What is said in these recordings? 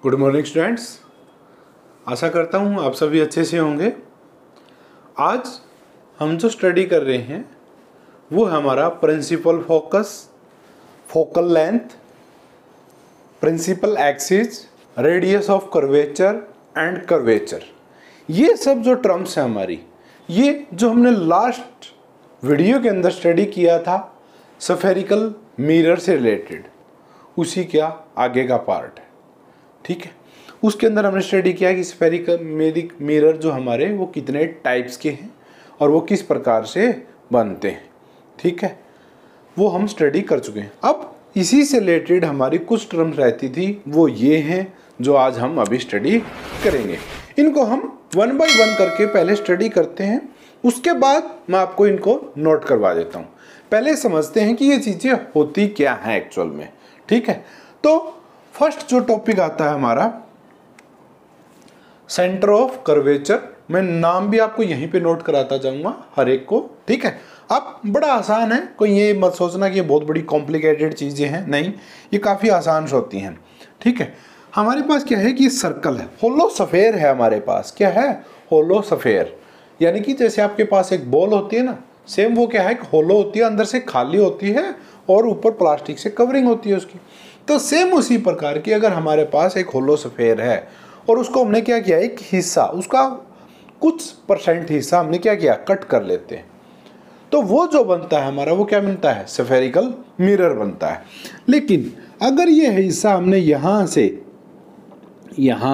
Good morning students. आशा करता हूँ आप सभी अच्छे से होंगे। आज हम जो स्टडी कर रहे हैं वो हमारा principal focus, focal length, principal axis, radius of curvature and curvature. ये सब जो टर्म्स हैं हमारी, ये जो हमने लास्ट वीडियो के अंदर स्टडी किया था स्फेरिकल मिरर से रिलेटेड, उसी का आगे का पार्ट है। ठीक है, उसके अंदर हमने स्टडी किया कि स्फेरिकल मिरर जो हमारे वो कितने टाइप्स के हैं और वो किस प्रकार से बनते हैं। ठीक है, वो हम स्टडी कर चुके हैं। अब इसी से रिलेटेड हमारी कुछ टर्म्स रहती थी, वो ये हैं जो आज हम अभी स्टडी करेंगे। इनको हम वन बाय वन करके पहले स्टडी करते हैं, उसके बाद मैं आपको इनको नोट करवा देता हूँ। पहले समझते हैं कि ये चीज़ें होती क्या हैं एक्चुअल में। ठीक है, तो फर्स्ट जो टॉपिक आता है हमारा सेंटर ऑफ कर्वेचर। मैं नाम भी आपको यहीं पे नोट कराता जाऊंगा हर एक को। ठीक है, अब बड़ा आसान है, कोई ये मत सोचना कि ये बहुत बड़ी कॉम्प्लिकेटेड चीज़ें हैं, नहीं, ये काफ़ी आसान होती हैं। ठीक है, हमारे पास क्या है कि ये सर्कल है, होलो सफेयर है हमारे पास। क्या है? होलो सफेयर। यानी कि जैसे आपके पास एक बॉल होती है ना, सेम वो क्या है कि होलो होती है, अंदर से खाली होती है और ऊपर प्लास्टिक से कवरिंग होती है उसकी। तो सेम उसी प्रकार की अगर हमारे पास एक होलो सफेयर है और उसको हमने क्या किया, एक हिस्सा, उसका कुछ परसेंट हिस्सा हमने क्या किया, कट कर लेते हैं, तो वो जो बनता है हमारा वो क्या बनता है, स्फेरिकल मिरर बनता है। लेकिन अगर ये हिस्सा हमने यहाँ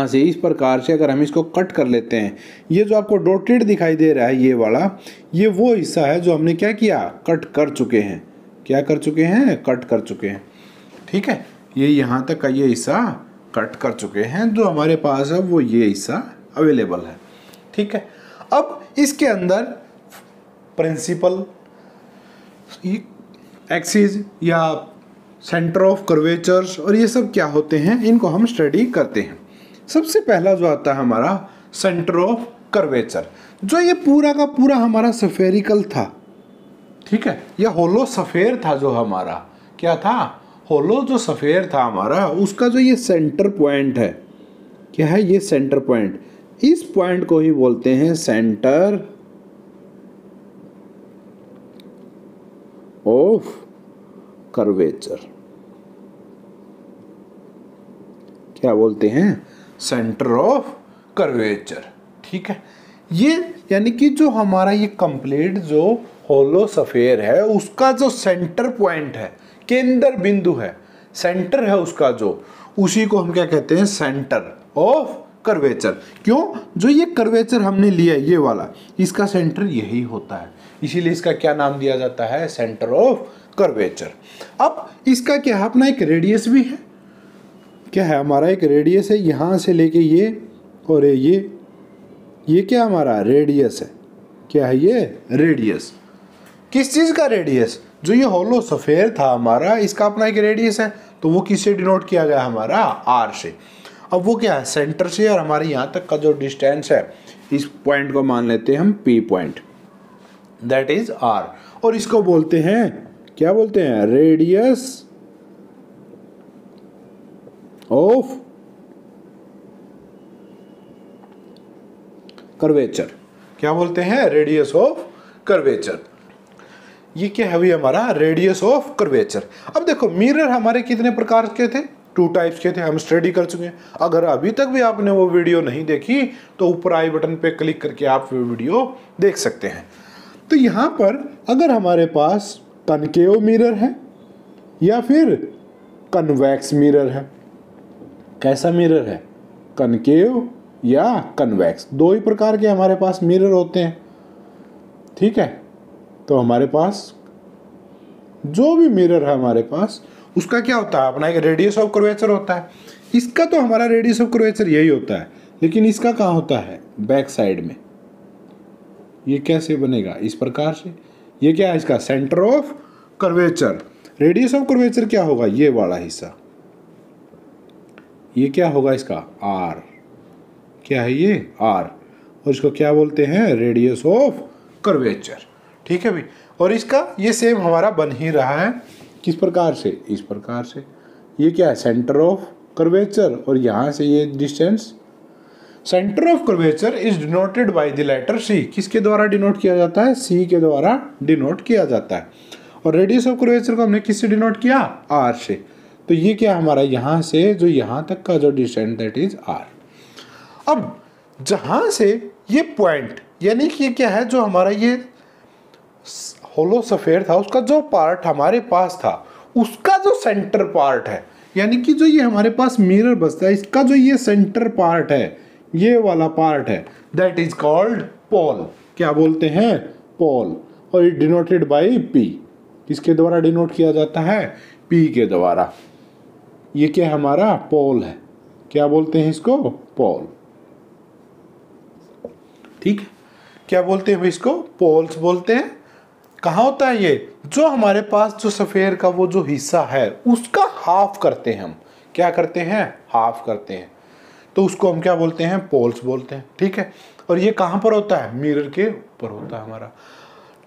से इस प्रकार से अगर हम इसको कट कर लेते हैं, ये जो आपको डॉटेड दिखाई दे रहा है ये वाला, ये वो हिस्सा है जो हमने क्या किया, कट कर चुके हैं। क्या कर चुके हैं? कट कर चुके हैं। ठीक है, ये यहाँ तक का ये हिस्सा कट कर चुके हैं, जो हमारे पास है वो ये हिस्सा अवेलेबल है। ठीक है, अब इसके अंदर प्रिंसिपल एक्सिस या सेंटर ऑफ कर्वेचर्स और ये सब क्या होते हैं, इनको हम स्टडी करते हैं। सबसे पहला जो आता है हमारा सेंटर ऑफ कर्वेचर, जो ये पूरा का पूरा हमारा स्फेरिकल था। ठीक है, यह होलो सफेयर था, जो हमारा क्या था, होलो जो सफेयर था हमारा, उसका जो ये सेंटर पॉइंट है, क्या है, ये सेंटर पॉइंट, इस पॉइंट को ही बोलते हैं सेंटर ऑफ कर्वेचर। क्या बोलते हैं? Centre of curvature. ठीक है, ये यानी कि जो हमारा ये कंप्लीट जो होलो सफेयर है उसका जो सेंटर पॉइंट है, केंद्र बिंदु है, सेंटर है उसका जो, उसी को हम क्या कहते हैं, सेंटर ऑफ कर्वेचर। क्यों? जो ये कर्वेचर हमने लिया ये वाला, इसका सेंटर यही होता है, इसीलिए इसका क्या नाम दिया जाता है, सेंटर ऑफ कर्वेचर। अब इसका क्या है, अपना एक रेडियस भी है। क्या है हमारा, एक रेडियस है, यहाँ से लेके ये और ये क्या हमारा रेडियस है। क्या है ये? रेडियस। किस चीज़ का रेडियस? जो ये होलो सफेयर था हमारा, इसका अपना एक रेडियस है, तो वो किससे डिनोट किया गया हमारा, आर से। अब वो क्या है, सेंटर से और हमारे यहाँ तक का जो डिस्टेंस है, इस पॉइंट को मान लेते हैं हम P point, that is R, और इसको बोलते हैं, क्या बोलते हैं, रेडियस ऑफ कर्वेचर। क्या बोलते हैं? Radius of curvature. ये क्या है भाई, हमारा रेडियस ऑफ कर्वेचर। अब देखो, मिरर हमारे कितने प्रकार के थे, 2 टाइप्स के थे, हम स्टडी कर चुके हैं। अगर अभी तक भी आपने वो वीडियो नहीं देखी तो ऊपर आई बटन पे क्लिक करके आप वो वीडियो देख सकते हैं। तो यहाँ पर अगर हमारे पास कनकेव मिरर है या फिर कन्वेक्स मिरर है, कैसा मिरर है, कनकेव या कन्वेक्स, 2 ही प्रकार के हमारे पास मिरर होते हैं। ठीक है, तो हमारे पास जो भी मिरर है हमारे पास, उसका क्या होता है, अपना एक रेडियस ऑफ कर्वेचर होता है। इसका तो हमारा रेडियस ऑफ कर्वेचर यही होता है, लेकिन इसका कहाँ होता है, बैक साइड में। ये कैसे बनेगा, इस प्रकार से। ये क्या है, इसका centre of curvature. Radius of curvature क्या होगा, ये वाला हिस्सा, ये क्या होगा इसका, आर। क्या है ये, आर, और इसको क्या बोलते हैं, रेडियस ऑफ कर्वेचर। ठीक है भाई, और इसका ये सेम हमारा बन ही रहा है, किस प्रकार से, इस प्रकार से। ये क्या है, सेंटर ऑफ कर्वेचर और यहाँ से ये distance. Centre of curvature is denoted by the letter C. किसके द्वारा डिनोट किया जाता है? सी के द्वारा डिनोट किया जाता है। और रेडियस ऑफ कर्वेचर को हमने किससे डिनोट किया? आर से। तो ये क्या हमारा यहाँ से जो यहाँ तक का जो डिस्टेंस दैट इज आर। अब जहाँ से ये पॉइंट यानी कि ये क्या है, जो हमारा ये होलो सफेयर था उसका जो पार्ट हमारे पास था उसका जो सेंटर पार्ट है, यानी कि जो ये हमारे पास मिरर बचता है इसका जो ये सेंटर पार्ट है, ये वाला पार्ट है, दैट इज कॉल्ड पोल। क्या बोलते हैं? पोल। और इट डिनोटेड बाय पी। किसके द्वारा डिनोट किया जाता है? पी के द्वारा। ये क्या हमारा पोल है। क्या बोलते हैं इसको? पोल। ठीक है, क्या बोलते हैं भाई इसको? पोल्स बोलते हैं। कहाँ होता है ये? जो हमारे पास जो सफेयर का वो जो हिस्सा है उसका हाफ करते हैं हम। क्या करते हैं? हाफ करते हैं। तो उसको हम क्या बोलते हैं? पोल्स बोलते हैं। ठीक है, और ये कहाँ पर होता है? मिरर के ऊपर होता है हमारा।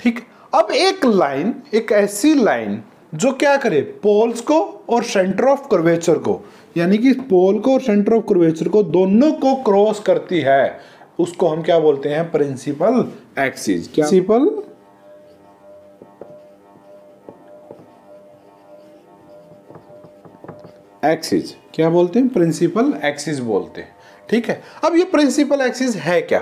ठीक, अब एक लाइन, एक ऐसी लाइन जो क्या करे? पोल्स को और सेंटर ऑफ कर्वेचर को, यानी कि पोल को और सेंटर ऑफ कर्वेचर को दोनों को क्रॉस करती है, उसको हम क्या बोलते हैं? Principal axis. क्या? प्रिंसिपल एक्सिस क्या बोलते हैं? प्रिंसिपल एक्सिस बोलते हैं। ठीक है, अब ये प्रिंसिपल एक्सिस है क्या?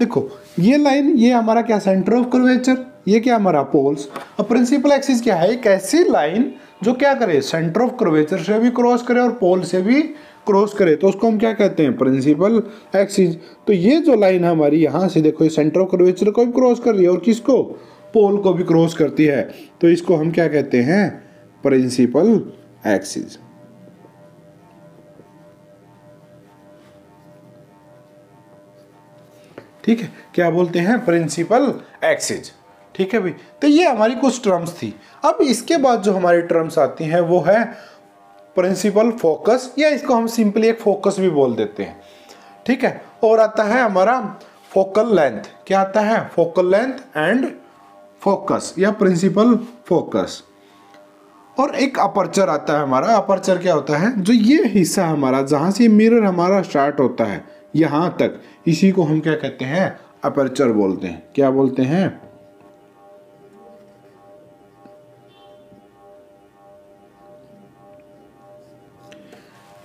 देखो ये लाइन, ये हमारा क्या? Centre of curvature. ये क्या हमारा? पोल्स। अब प्रिंसिपल एक्सिस क्या है? एक ऐसी लाइन जो क्या करे? सेंटर ऑफ कर्वेचर से भी क्रॉस करे और पोल से भी क्रॉस करे, तो उसको हम क्या कहते हैं? Principal axis. तो ये जो लाइन है हमारी, यहाँ से देखो ये सेंटर ऑफ कर्वेचर को भी क्रॉस कर रही है और किसको? पोल को भी क्रॉस करती है, तो इसको हम क्या कहते हैं? Principal axis. ठीक है, क्या बोलते हैं? Principal axis. ठीक है भाई, तो ये हमारी कुछ टर्म्स थी। अब इसके बाद जो हमारी टर्म्स आती हैं वो है प्रिंसिपल फोकस, या इसको हम सिंपली एक फोकस भी बोल देते हैं। ठीक है, और आता है हमारा फोकल लेंथ। क्या आता है? फोकल लेंथ एंड फोकस या प्रिंसिपल फोकस। और एक अपर्चर आता है हमारा। अपर्चर क्या होता है? जो ये हिस्सा हमारा जहाँ से मिरर हमारा स्टार्ट होता है यहाँ तक, इसी को हम क्या कहते हैं? अपर्चर बोलते हैं। क्या बोलते हैं?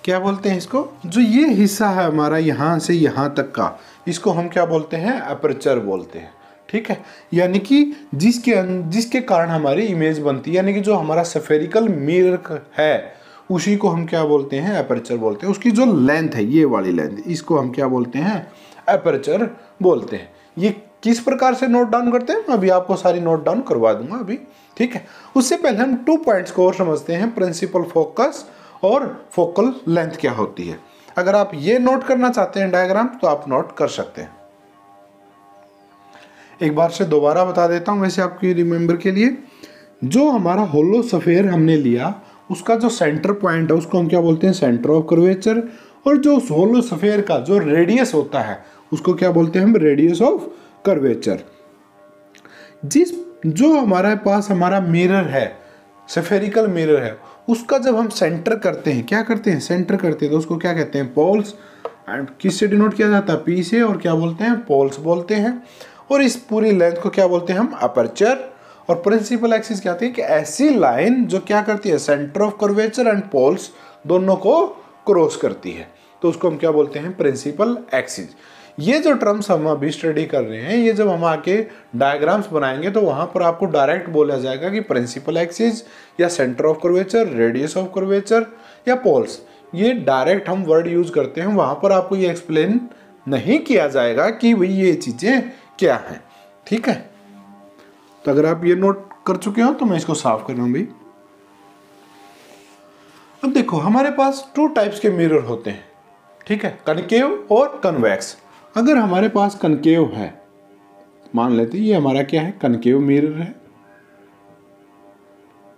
क्या बोलते हैं इसको? जो ये हिस्सा है हमारा यहाँ से यहाँ तक का, इसको हम क्या बोलते हैं? अपर्चर बोलते हैं। ठीक है, यानी कि जिसके कारण हमारी इमेज बनती है, यानी कि जो हमारा स्फेरिकल मिरर है उसी को हम क्या बोलते हैं? अपर्चर बोलते हैं। उसकी जो लेंथ है, ये वाली लेंथ, इसको हम क्या बोलते हैं? अपर्चर बोलते हैं। ये किस प्रकार से नोट डाउन करते हैं? अभी आपको सारी नोट डाउन करवा दूंगा अभी। ठीक है, उससे पहले हम 2 पॉइंट्स को और समझते हैं, प्रिंसिपल फोकस और फोकल लेंथ क्या होती है। अगर आप ये नोट करना चाहते हैं डायग्राम, तो आप नोट कर सकते हैं। एक बार से दोबारा बता देता हूं वैसे आपकी रिमेंबर के लिए। जो हमारा होलो सफेयर हमने लिया, उसका जो सेंटर पॉइंट है उसको हम क्या बोलते हैं? Centre of curvature. और जो होलो सफेयर का जो रेडियस होता है उसको क्या बोलते हैं हम? Radius of curvature. जो हमारे पास हमारा मिरर है, स्फेरिकल मिरर है, उसका जब हम सेंटर करते हैं, क्या करते हैं? सेंटर करते हैं, तो उसको क्या कहते हैं? पोल्स। एंड किससे डिनोट किया जाता है? पी से। और क्या बोलते हैं? पोल्स बोलते हैं। और इस पूरी लेंथ को क्या बोलते हैं हम? अपर्चर। और प्रिंसिपल एक्सिस क्या होती है? कि ऐसी लाइन जो क्या करती है? Centre of curvature and poles दोनों को क्रॉस करती है, तो उसको हम क्या बोलते हैं? Principal axis. ये जो टर्म्स हम अभी स्टडी कर रहे हैं, ये जब हम आके डायग्राम्स बनाएंगे तो वहां पर आपको डायरेक्ट बोला जाएगा कि प्रिंसिपल एक्सिस या centre of curvature, radius of curvature या पोल्स। ये डायरेक्ट हम वर्ड यूज करते हैं, वहां पर आपको ये एक्सप्लेन नहीं किया जाएगा कि भाई ये चीजें क्या हैं। ठीक है, तो अगर आप ये नोट कर चुके हो तो मैं इसको साफ कर रहा हूं भाई। अब देखो हमारे पास 2 टाइप्स के मिरर होते हैं। ठीक है, कनकेव और कन्वेक्स। अगर हमारे पास कनकेव है, मान लेते हैं ये हमारा क्या है? कनकेव मिरर है,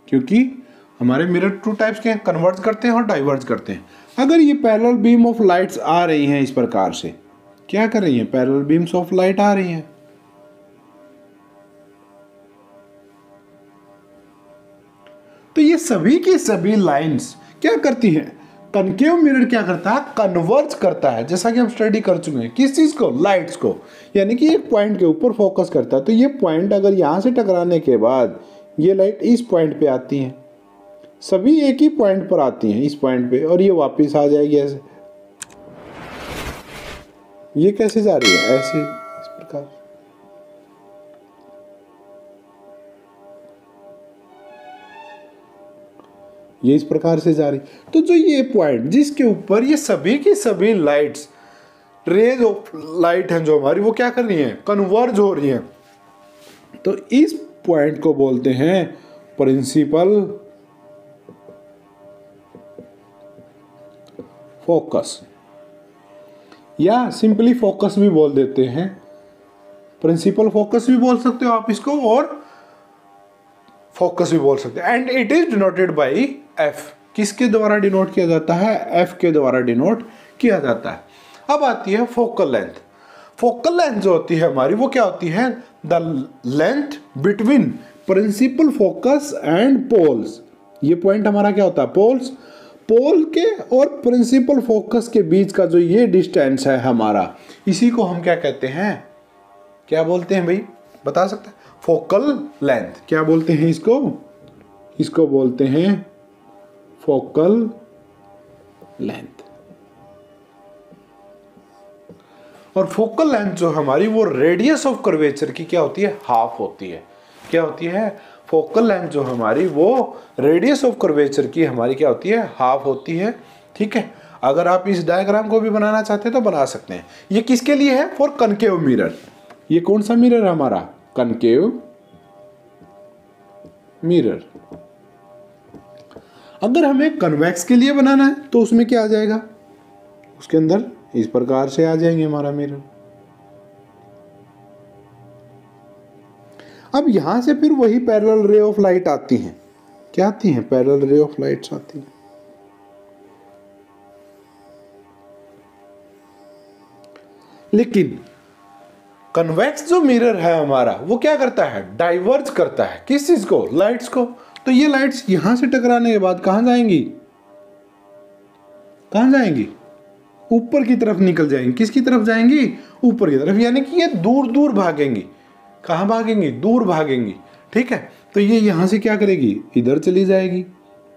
क्योंकि हमारे मिरर 2 टाइप्स के हैं, कन्वर्ज करते हैं और डाइवर्ज करते हैं। अगर ये पैरेलल बीम ऑफ लाइट्स आ रही हैं इस प्रकार से, क्या कर रही हैं? पैरेलल बीम्स ऑफ लाइट आ रही हैं, तो ये सभी की सभी लाइंस क्या करती हैं? कनकेव मिरर क्या करता है, कन्वर्ज करता है, जैसा कि हम स्टडी कर चुके हैं। किस चीज को, लाइट्स को, यानी कि एक पॉइंट के ऊपर फोकस करता है। तो ये पॉइंट अगर यहां से टकराने के बाद ये लाइट इस पॉइंट पे आती है, सभी एक ही पॉइंट पर आती हैं, इस पॉइंट पे, और ये वापस आ जाएगी ऐसे। ये कैसे जा रही है, ऐसे, इस प्रकार। ये इस प्रकार से जा रही। तो जो ये पॉइंट जिसके ऊपर ये सभी की सभी लाइट्स, रेज ऑफ लाइट हैं जो हमारी, वो क्या कर रही हैं, कन्वर्ज हो रही हैं। तो इस पॉइंट को बोलते हैं प्रिंसिपल फोकस, या सिंपली फोकस भी बोल देते हैं। प्रिंसिपल फोकस भी बोल सकते हो आप इसको, और फोकस भी बोल सकते हैं। And it is denoted by F. किसके द्वारा डिनोट किया जाता है, एफ के द्वारा डिनोट किया जाता है। अब आती है फोकल लेंथ। फोकल लेंथ जो होती है हमारी, वो क्या होती है, the length between principal focus and poles. ये पॉइंट हमारा क्या होता है, पोल्स। पोल के और प्रिंसिपल फोकस के बीच का जो ये डिस्टेंस है हमारा, इसी को हम क्या कहते हैं, क्या बोलते हैं भाई, बता सकते हैं, फोकल लेंथ। क्या बोलते हैं इसको, इसको बोलते हैं फोकल लेंथ। और फोकल लेंथ जो हमारी, वो रेडियस ऑफ कर्वेचर की क्या होती है, हाफ होती है। क्या होती है, फोकल लेंथ जो हमारी, वो रेडियस ऑफ कर्वेचर की हमारी क्या होती है, हाफ होती है। ठीक है, अगर आप इस डायग्राम को भी बनाना चाहते हैं तो बना सकते हैं। ये किसके लिए है, फॉर कनकेव मिरर। ये कौन सा मिरर है हमारा, कनकेव मिरर। अगर हमें कन्वेक्स के लिए बनाना है तो उसमें क्या आ जाएगा, उसके अंदर इस प्रकार से आ जाएंगे हमारा मिरर। अब यहां से फिर वही पैरेलल रे ऑफ लाइट आती हैं। क्या आती हैं, पैरेलल रे ऑफ लाइट्स आती हैं। लेकिन कन्वेक्स जो मिरर है हमारा, वो क्या करता है, डाइवर्ज करता है। किस चीज को, लाइट्स को। तो ये लाइट्स यहां से टकराने के बाद कहां जाएंगी, कहां जाएंगी, ऊपर की तरफ निकल जाएंगी। किसकी तरफ जाएंगी, ऊपर की तरफ, यानी कि ये दूर दूर भागेंगी। कहां भागेंगी, दूर भागेंगी। ठीक है, तो ये यहां से क्या करेगी, इधर चली जाएगी,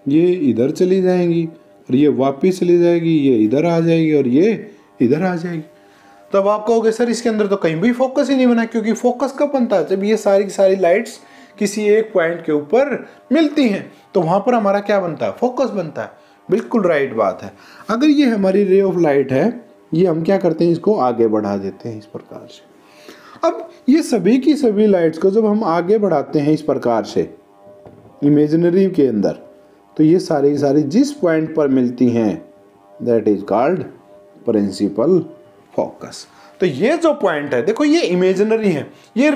ये इधर चली जाएंगी, और ये वापिस चली जाएगी, ये इधर आ जाएगी, और ये इधर आ जाएगी। तब आप कहोगे सर इसके अंदर तो कहीं भी फोकस ही नहीं बना, क्योंकि फोकस कब बनता है, जब ये सारी की सारी लाइट्स किसी एक पॉइंट के ऊपर मिलती हैं, तो वहां पर हमारा क्या बनता है, फोकस बनता है। बिल्कुल राइट बात है। अगर ये हमारी रे ऑफ लाइट है, ये हम क्या करते हैं, इसको आगे बढ़ा देते हैं इस प्रकार से। अब ये सभी की सभी लाइट्स को जब हम आगे बढ़ाते हैं इस प्रकार से इमेजिनरी के अंदर, तो ये सारी की सारी जिस पॉइंट पर मिलती हैं, that is called principal focus. तो ये जो पॉइंट है, देखो ये इमेजिनरी है, ये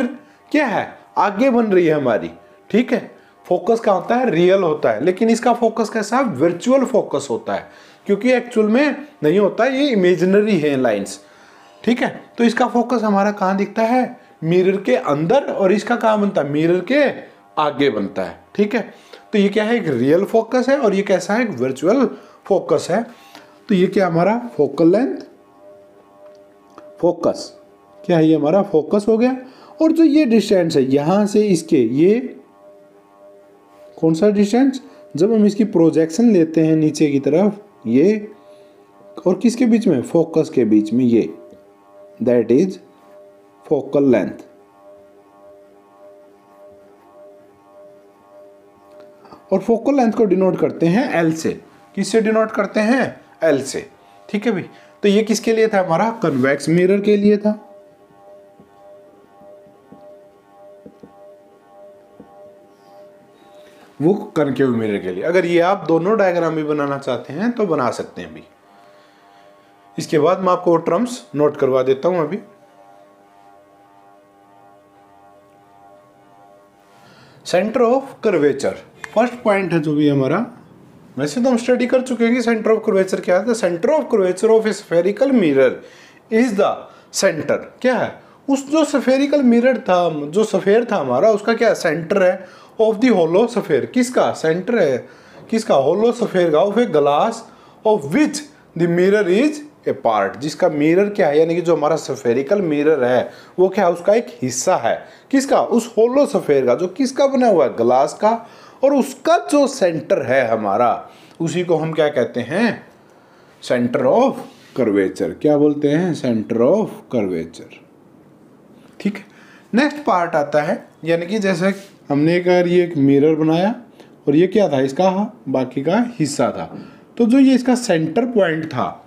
क्या है, आगे बन रही है हमारी। ठीक है, फोकस क्या होता है, रियल होता है, लेकिन इसका फोकस कैसा है, वर्चुअल फोकस होता है, क्योंकि एक्चुअल में नहीं होता, ये इमेजिनरी है लाइंस। ठीक है, तो इसका फोकस हमारा कहाँ दिखता है, मिरर के अंदर, और इसका कहाँ बनता है, मिरर के आगे बनता है। ठीक है, तो ये क्या है, एक रियल फोकस है, और ये कैसा है, एक वर्चुअल फोकस है। तो ये क्या हमारा फोकल लेंथ, फोकस क्या है, ये हमारा फोकस हो गया। और जो ये डिस्टेंस है यहां से इसके, ये कौन सा डिस्टेंस, जब हम इसकी प्रोजेक्शन लेते हैं नीचे की तरफ, ये और किसके बीच में, फोकस के बीच में, ये दैट इज फोकल लेंथ। और फोकल लेंथ को डिनोट करते हैं एल से। किससे डिनोट करते हैं, एल से। ठीक है भाई, तो ये किसके लिए था हमारा, कन्वेक्स मिरर के लिए था। वो कनकेव मिरर के लिए। अगर ये आप दोनों डायग्राम भी बनाना चाहते हैं तो बना सकते हैं भी। इसके बाद मैं आपको वो टर्म्स नोट करवा देता हूं अभी। Centre of curvature first point है जो भी हमारा, वैसे तो हम स्टडी कर चुके हैं कि सेंटर ऑफ कर्वेचर क्या है। Centre of curvature of a spherical mirror is the centre, क्या है, उस जो स्फेरिकल मिरर था, जो सफेयर था हमारा, उसका क्या सेंटर है, ऑफ द होलो सफेयर। किसका सेंटर है, किसका, होलो सफेयर का, of a glass of which the mirror is a part, जिसका मिरर क्या है, यानी कि जो हमारा स्फेरिकल मिरर है वो क्या है, उसका एक हिस्सा है। किसका? उस होलो स्फेयर का, जो किसका बना हुआ है, ग्लास का, और उसका जो सेंटर है हमारा, उसी को हम क्या कहते हैं, सेंटर ऑफ कर्वेचर। क्या बोलते हैं? Centre of curvature. ठीक है। नेक्स्ट पार्ट आता है, यानी कि जैसे हमने अगर ये एक मिरर बनाया और ये क्या था, इसका बाकी का हिस्सा था, तो जो ये इसका सेंटर पॉइंट था,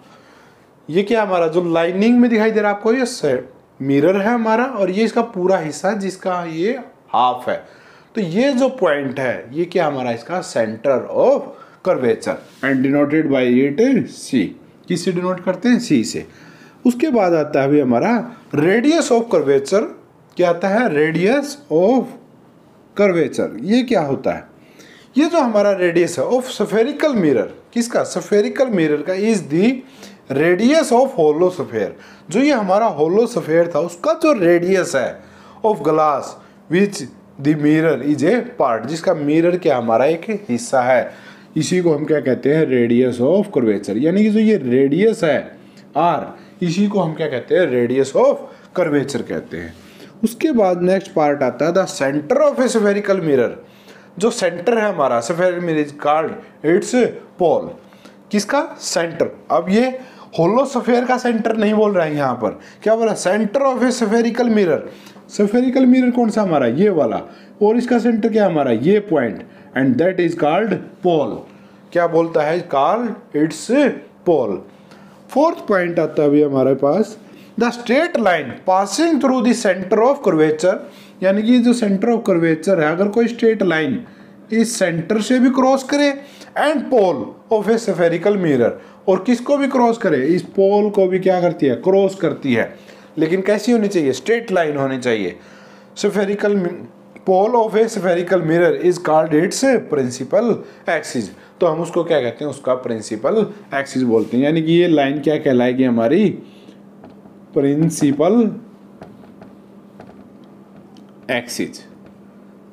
ये क्या हमारा जो लाइनिंग में दिखाई दे रहा है आपको, ये मिरर है हमारा, और ये इसका पूरा हिस्सा जिसका ये हाफ है। तो ये जो पॉइंट है ये क्या हमारा, इसका centre of curvature, and denoted by it C. किससे डिनोट करते हैं? सी से। उसके बाद आता है अभी हमारा रेडियस ऑफ कर्वेचर। क्या आता है? Radius of curvature. ये क्या होता है? ये जो हमारा रेडियस है ऑफ स्फेरिकल मिरर, किसका? स्फेरिकल मिरर का, is the radius of hollow sphere. जो ये हमारा होलो स्फेयर था उसका जो रेडियस है of glass which the mirror is a part, जिसका मिरर क्या हमारा एक हिस्सा है, इसी को हम क्या कहते हैं, रेडियस ऑफ कर्वेचर। यानी कि जो ये रेडियस है आर, इसी को हम क्या कहते हैं, रेडियस ऑफ कर्वेचर कहते हैं। उसके बाद नेक्स्ट पार्ट आता है the centre of a spherical mirror. जो सेंटर है हमारा spherical mirror is called its pole. किसका? सेंटर। अब ये होलो स्फेयर का सेंटर नहीं बोल रहा है यहाँ पर, क्या बोला? Centre of a spherical mirror. Spherical mirror कौन सा हमारा? ये वाला, और इसका सेंटर क्या हमारा? ये point, and that is called pole. क्या बोलता है? Called its pole. Fourth point आता है अभी हमारे पास, the straight line passing through the centre of curvature. यानी कि जो सेंटर ऑफ कर्वेचर है, अगर कोई स्ट्रेट लाइन इस सेंटर से भी क्रॉस करे, and pole of a spherical mirror, और किसको भी क्रॉस करे, इस पोल को भी क्या करती है? क्रॉस करती है। लेकिन कैसी होनी चाहिए? स्ट्रेट लाइन होनी चाहिए। Spherical pole of a spherical mirror is called its principal axis. तो हम उसको क्या कहते हैं? उसका प्रिंसिपल एक्सिस बोलते हैं। यानी कि ये लाइन क्या कहलाएगी हमारी? Principal axis.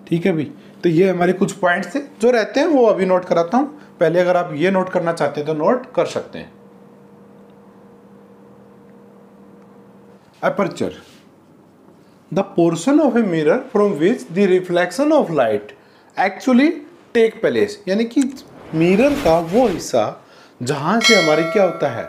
ठीक है भाई। तो ये हमारे कुछ पॉइंट्स थे जो रहते हैं, वो अभी नोट कराता हूं। पहले अगर आप ये नोट करना चाहते हैं तो नोट कर सकते हैं। Aperture, the portion of a mirror from which the reflection of light actually take place. यानी कि मिरर का वो हिस्सा जहां से हमारी क्या होता है?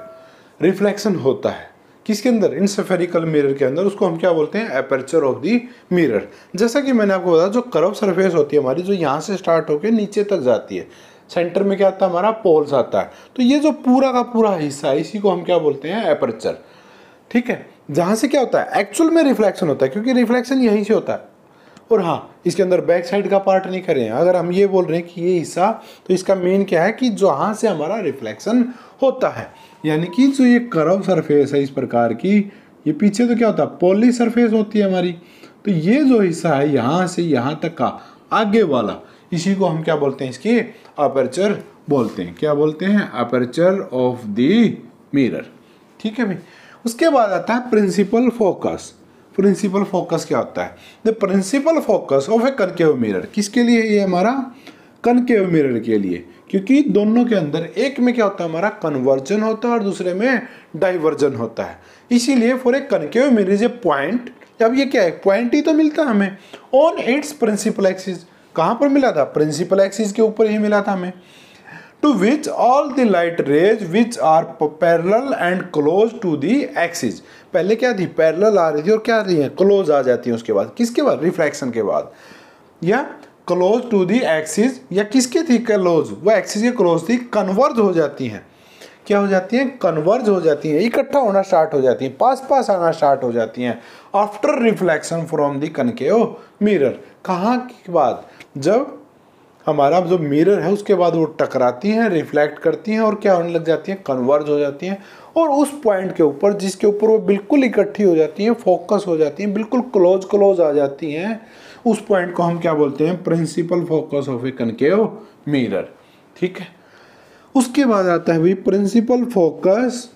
रिफ्लेक्शन होता है। किसके अंदर? इन स्फेरिकल मिरर के अंदर। उसको हम क्या बोलते हैं? Aperture of the mirror. जैसा कि मैंने आपको बताया, जो कर्व सरफेस होती है हमारी, जो यहाँ से स्टार्ट होकर नीचे तक जाती है, सेंटर में क्या आता है हमारा? पोल्स आता है। तो ये जो पूरा का पूरा हिस्सा है, इसी को हम क्या बोलते हैं? एपर्चर। ठीक है। जहाँ से क्या होता है? एक्चुअल में रिफ्लेक्शन होता है, क्योंकि रिफ्लेक्शन यहीं से होता है। और हाँ, इसके अंदर बैक साइड का पार्ट नहीं कर रहे हैं। अगर हम ये बोल रहे हैं कि ये हिस्सा, तो इसका मेन क्या है कि जहाँ से हमारा रिफ्लेक्शन होता है। यानी कि जो ये कर्व सरफेस है इस प्रकार की, ये पीछे तो क्या होता है? पॉली सरफेस होती है हमारी। तो ये जो हिस्सा है यहाँ से यहाँ तक का आगे वाला, इसी को हम क्या बोलते हैं? इसकी अपर्चर बोलते हैं। क्या बोलते हैं? Aperture of the mirror. ठीक है भाई। उसके बाद आता है प्रिंसिपल फोकस। प्रिंसिपल फोकस क्या होता है? The principal focus of a concave mirror. किसके लिए? ये हमारा कनकेव मिरर के लिए, क्योंकि दोनों के अंदर एक में क्या होता है? हमारा कन्वर्जन होता है और दूसरे में डाइवर्जन होता है। इसीलिए for a concave mirror is a point. अब ये क्या है? पॉइंट ही तो मिलता है हमें ऑन इट्स प्रिंसिपल एक्सिस। कहाँ पर मिला था? प्रिंसिपल एक्सिस के ऊपर ही मिला था हमें। To which all the light rays which are parallel and close to the axis. पहले क्या थी? पैरेलल आ रही थी, और क्या आ रही है? क्लोज आ जाती है उसके बाद। किसके बाद? रिफ्लेक्शन के बाद। या क्लोज टू द एक्सिस, या किसके थी क्लोज? वो एक्सिस के क्लोज थी, कन्वर्ज हो जाती हैं। क्या हो जाती हैं? कन्वर्ज हो जाती हैं, इकट्ठा होना स्टार्ट हो जाती हैं, पास पास आना स्टार्ट हो जाती हैं after reflection from the concave mirror. कहाँ के बाद? जब हमारा जो मिरर है उसके बाद वो टकराती हैं, रिफ्लेक्ट करती हैं, और क्या होने लग जाती हैं? कन्वर्ज हो जाती हैं। और उस पॉइंट के ऊपर, जिसके ऊपर वो बिल्कुल इकट्ठी हो जाती हैं, फोकस हो जाती हैं, बिल्कुल क्लोज आ जाती हैं, उस पॉइंट को हम क्या बोलते हैं? Principal focus of a concave mirror. ठीक है। उसके बाद आता है भाई principal focus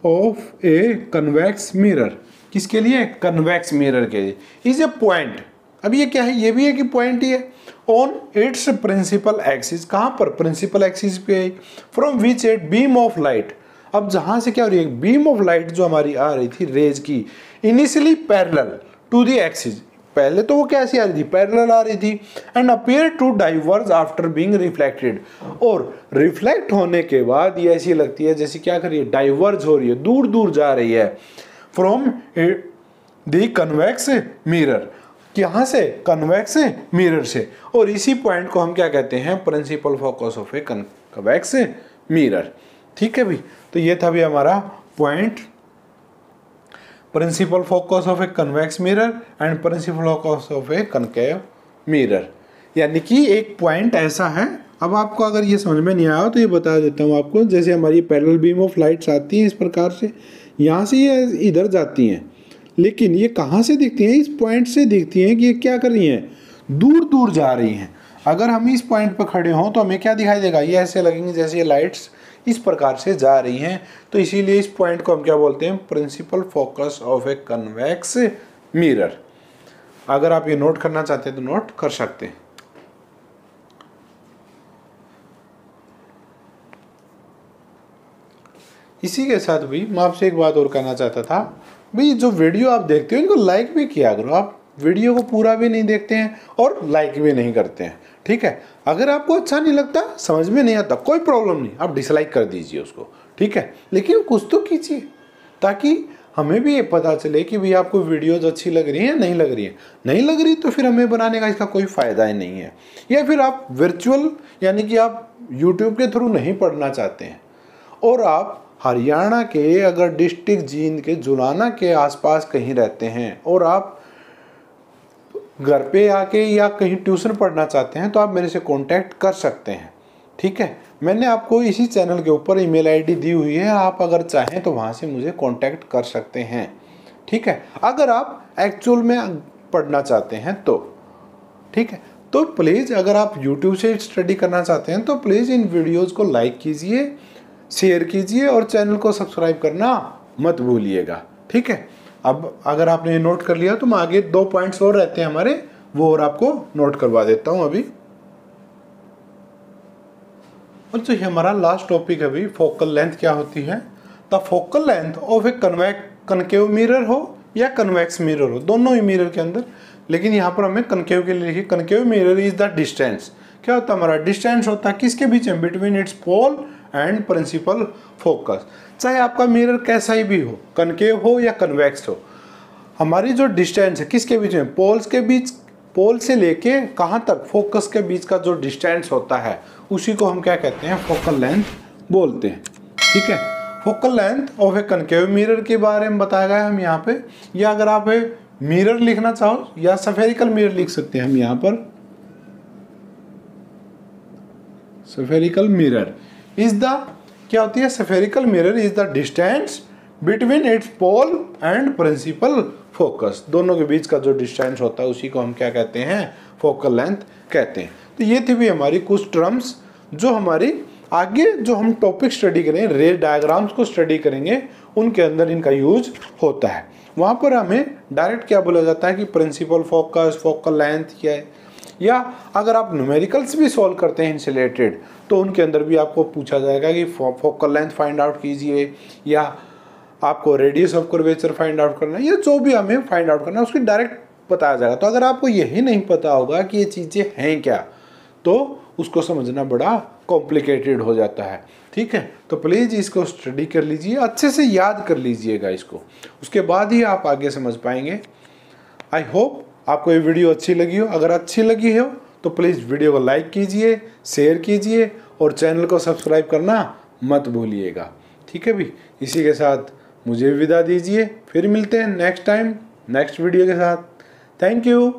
of a convex mirror. किसके लिए? कन्वेक्स मिरर के लिए। इज ए पॉइंट अब ये क्या है, ये भी एक पॉइंट ही है। ऑन इट्स प्रिंसिपल एक्सिस, कहाँ पर, प्रिंसिपल एक्सिस पे, from which at beam of light, अब जहाँ से क्या हो रही है, बीम ऑफ लाइट जो हमारी आ रही थी रेज की, initially parallel to the axis, पहले तो वो कैसी आ रही थी, पैरेलल आ रही थी, and appear to diverge after being reflected, और रिफ्लेक्ट होने के बाद ये ऐसी लगती है जैसे क्या कर रही है, डाइवर्ज हो रही है, दूर दूर जा रही है, फ्रॉम द कन्वेक्स मिरर, यहाँ से कन्वेक्स मिरर से, और इसी पॉइंट को हम क्या कहते हैं, principal focus of a convex mirror. ठीक है भी, तो ये था भी हमारा point, principal focus of a convex mirror and principal focus of a concave mirror. यानी कि एक पॉइंट ऐसा है, अब आपको अगर ये समझ में नहीं आया तो ये बता देता हूँ आपको, जैसे हमारी पैरेलल बीम ऑफ लाइट्स आती हैं इस प्रकार से, यहाँ से ये इधर जाती हैं, लेकिन ये कहाँ से दिखती हैं, इस पॉइंट से दिखती हैं कि ये क्या कर रही हैं, दूर दूर जा रही हैं। अगर हम इस पॉइंट पर खड़े हों तो हमें क्या दिखाई देगा, ये ऐसे लगेंगे जैसे ये लाइट्स इस प्रकार से जा रही हैं, तो इसीलिए इस पॉइंट को हम क्या बोलते हैं, principal focus of a convex mirror. अगर आप ये नोट करना चाहते हैं तो नोट कर सकते हैं। इसी के साथ भी मैं आपसे एक बात और कहना चाहता था, भाई जो वीडियो आप देखते हो इनको लाइक भी किया करो। आप वीडियो को पूरा भी नहीं देखते हैं और लाइक भी नहीं करते हैं, ठीक है। अगर आपको अच्छा नहीं लगता, समझ में नहीं आता, कोई प्रॉब्लम नहीं, आप डिसलाइक कर दीजिए उसको, ठीक है, लेकिन कुछ तो कीजिए ताकि हमें भी ये पता चले कि भाई आपको वीडियोज अच्छी लग रही है, नहीं लग रही है। नहीं लग रही तो फिर हमें बनाने का इसका कोई फ़ायदा ही नहीं है। या फिर आप वर्चुअल यानी कि आप यूट्यूब के थ्रू नहीं पढ़ना चाहते हैं और आप हरियाणा के अगर डिस्ट्रिक्ट जींद के जुलाना के आसपास कहीं रहते हैं और आप घर पे आके या कहीं ट्यूशन पढ़ना चाहते हैं तो आप मेरे से कांटेक्ट कर सकते हैं, ठीक है। मैंने आपको इसी चैनल के ऊपर ईमेल आईडी दी हुई है, आप अगर चाहें तो वहाँ से मुझे कांटेक्ट कर सकते हैं, ठीक है। अगर आप एक्चुअल में पढ़ना चाहते हैं तो, ठीक है। तो प्लीज़ अगर आप यूट्यूब से स्टडी करना चाहते हैं तो प्लीज़ इन वीडियोज़ को लाइक कीजिए, शेयर कीजिए और चैनल को सब्सक्राइब करना मत भूलिएगा, ठीक है। अब अगर आपने ये नोट कर लिया तो मैं आगे 2 पॉइंट्स और रहते हैं हमारे, वो और आपको नोट करवा देता हूं अभी। और जो हमारा लास्ट टॉपिक है अभी, फोकल लेंथ क्या होती है। The focal length of a concave mirror हो या कन्वेक्स मिरर हो, दोनों ही मिरर के अंदर, लेकिन यहाँ पर हमें कनकेव के लिए लिखिए, concave mirror is the distance. क्या होता है हमारा डिस्टेंस होता है किसके बीच में, between its pole and principal focus. चाहे आपका मिरर कैसा ही भी हो, कनकेव हो या कन्वेक्स हो, हमारी जो डिस्टेंस है किसके बीच में, पोल्स के बीच, पोल से लेके कहाँ तक, फोकस के बीच का जो डिस्टेंस होता है उसी को हम क्या कहते हैं, फोकल लेंथ बोलते हैं, ठीक है। Focal length of a concave mirror के बारे में बताया गया है हम यहाँ पे, या अगर आप मिरर लिखना चाहो या स्फेरिकल मिरर लिख सकते हैं हम यहाँ पर। स्फेरिकल मिरर इज द, क्या होती है, spherical mirror is the distance between its pole and principal focus, दोनों के बीच का जो डिस्टेंस होता है उसी को हम क्या कहते हैं, फोकल लेंथ कहते हैं। तो ये थी भी हमारी कुछ टर्म्स जो हमारी आगे जो हम टॉपिक स्टडी करें, रे डायग्राम्स को स्टडी करेंगे, उनके अंदर इनका यूज होता है। वहाँ पर हमें डायरेक्ट क्या बोला जाता है कि प्रिंसिपल फोकस, फोकल लेंथ क्या है, या अगर आप न्यूमेरिकल्स भी सॉल्व करते हैं इनसे रिलेटेड तो उनके अंदर भी आपको पूछा जाएगा कि फोकल लेंथ फाइंड आउट कीजिए, या आपको radius of curvature find out करना है, या जो भी हमें फाइंड आउट करना है उसकी डायरेक्ट बताया जाएगा। तो अगर आपको यही नहीं पता होगा कि ये चीज़ें हैं क्या, तो उसको समझना बड़ा कॉम्प्लिकेटेड हो जाता है, ठीक है। तो प्लीज़ इसको स्टडी कर लीजिए, अच्छे से याद कर लीजिएगा इसको, उसके बाद ही आप आगे समझ पाएंगे। आई होप आपको ये वीडियो अच्छी लगी हो। अगर अच्छी लगी हो तो प्लीज़ वीडियो को लाइक कीजिए, शेयर कीजिए और चैनल को सब्सक्राइब करना मत भूलिएगा, ठीक है भी। इसी के साथ मुझे विदा दीजिए, फिर मिलते हैं नेक्स्ट टाइम नेक्स्ट वीडियो के साथ। Thank you.